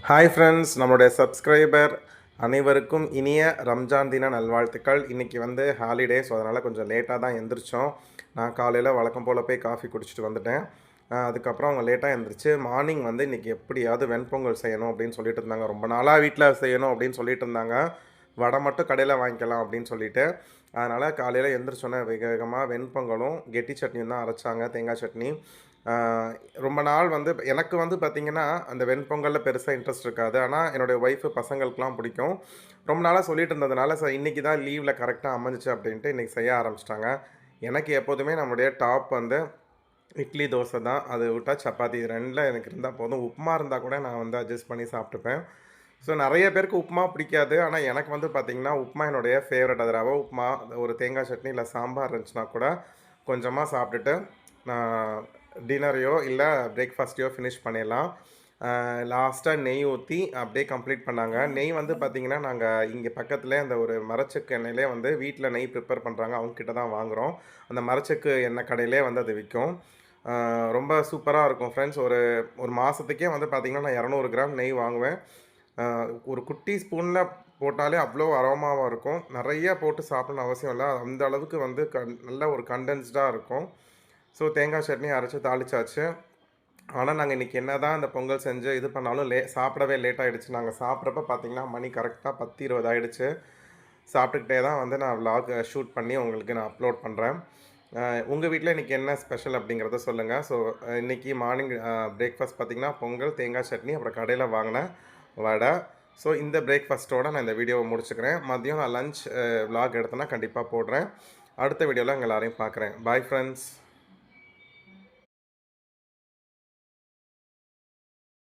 Hi friends, நம்மளுடைய subscriber அனைவருக்கும் இனிய ரம்ஜான் தின நல்வாழ்த்துக்கள். இன்றைக்கி வந்து ஹாலிடே, ஸோ அதனால் கொஞ்சம் லேட்டாக தான் எந்திரிச்சோம். நான் காலையில் வழக்கம் போல் போய் காஃபி குடிச்சிட்டு வந்துட்டேன். அதுக்கப்புறம் அவங்க லேட்டாக எந்திரிச்சு மார்னிங் வந்து இன்றைக்கி எப்படியாவது வெண்பொங்கல் செய்யணும் அப்படின்னு சொல்லிட்டு இருந்தாங்க. ரொம்ப நாளாக வீட்டில் செய்யணும் அப்படின்னு சொல்லிட்டு இருந்தாங்க. வடை மட்டும் கடையில் வாங்கிக்கலாம் அப்படின்னு சொல்லிட்டு. அதனால் காலையில் எந்திரிச்சோன்னே வேக வேகமாக வெண்பொங்கலும் கெட்டி சட்னியும் தான் அரைச்சாங்க, தேங்காய் சட்னி. ஆ, ரொம்ப நாள் வந்து எனக்கு வந்து பார்த்திங்கன்னா, அந்த வெண்பொங்கலில் பெருசாக இன்ட்ரெஸ்ட் இருக்காது. ஆனால் என்னுடைய ஒய்ஃபு பசங்களுக்குலாம் பிடிக்கும். ரொம்ப நாளாக சொல்லிட்டு இருந்ததுனால, இன்றைக்கி தான் லீவில் கரெக்டாக அமைஞ்சிச்சு அப்படின்ட்டு இன்றைக்கி செய்ய ஆரம்பிச்சிட்டாங்க. எனக்கு எப்போதுமே நம்முடைய டாப் வந்து இட்லி, தோசை தான். அது விட்டா சப்பாத்தி, இது 2ல எனக்கு இருந்தால் போதும். உப்புமா இருந்தால் கூட நான் வந்து அட்ஜஸ்ட் பண்ணி சாப்பிட்டுப்பேன். ஸோ நெறைய பேருக்கு உப்புமா பிடிக்காது. ஆனால் எனக்கு வந்து பார்த்திங்கன்னா, உப்புமா என்னுடைய ஃபேவரெட். அது ரவை உப்புமா, ஒரு தேங்காய் சட்னி இல்லை சாம்பார் இருந்துச்சுன்னா கூட கொஞ்சமாக சாப்பிட்டுட்டு நான் டின்னரையோ இல்லை பிரேக்ஃபாஸ்ட்டையோ ஃபினிஷ் பண்ணிடலாம். லாஸ்ட்டாக நெய் ஊற்றி அப்படியே கம்ப்ளீட் பண்ணாங்க. நெய் வந்து பார்த்திங்கன்னா, நாங்கள் இங்கே பக்கத்துலேயே அந்த ஒரு மரச்செக்கு எண்ணெயிலே வந்து வீட்டில் நெய் ப்ரிப்பேர் பண்ணுறாங்க. அவங்கக்கிட்ட தான் வாங்குகிறோம். அந்த மரச்செக்கு எண்ணெய் கடையிலே வந்து அது விற்கும். ரொம்ப சூப்பராக இருக்கும் ஃப்ரெண்ட்ஸ். ஒரு ஒரு மாதத்துக்கே வந்து பார்த்திங்கன்னா, நான் 200 கிராம் நெய் வாங்குவேன். ஒரு குட்டி ஸ்பூனில் போட்டாலே அவ்வளோ அரோமாவாக இருக்கும். நிறைய போட்டு சாப்பிடணும்னு அவசியம் இல்லை. அந்த அளவுக்கு வந்து நல்ல ஒரு கண்டென்ஸ்டாக இருக்கும். ஸோ தேங்காய் சட்னி அரைச்சி தாளிச்சாச்சு. ஆனால் நாங்கள் இன்றைக்கி என்ன தான் அந்த பொங்கல் செஞ்சு இது பண்ணாலும் சாப்பிடவே லேட் ஆகிடுச்சு. நாங்கள் சாப்பிட்றப்ப பார்த்திங்கன்னா மணி கரெக்டாக 10, 20 ஆகிடுச்சு. சாப்பிட்டுக்கிட்டே தான் வந்து நான் விலாக் ஷூட் பண்ணி உங்களுக்கு நான் அப்லோட் பண்ணுறேன். உங்கள் வீட்டில் இன்றைக்கி என்ன ஸ்பெஷல் அப்படிங்கிறத சொல்லுங்கள். ஸோ இன்றைக்கி மார்னிங் பிரேக்ஃபாஸ்ட் பார்த்திங்கன்னா பொங்கல், தேங்காய் சட்னி, அப்புறம் கடையில் வாங்கின வடை. ஸோ இந்த பிரேக்ஃபாஸ்ட்டோடு நான் இந்த வீடியோவை முடிச்சுக்கிறேன். மதியம் நான் லஞ்ச் விலாக் எடுத்தேன்னா கண்டிப்பாக போடுறேன். அடுத்த வீடியோவில் உங்கள் எல்லாரையும் பார்க்குறேன். Bye friends.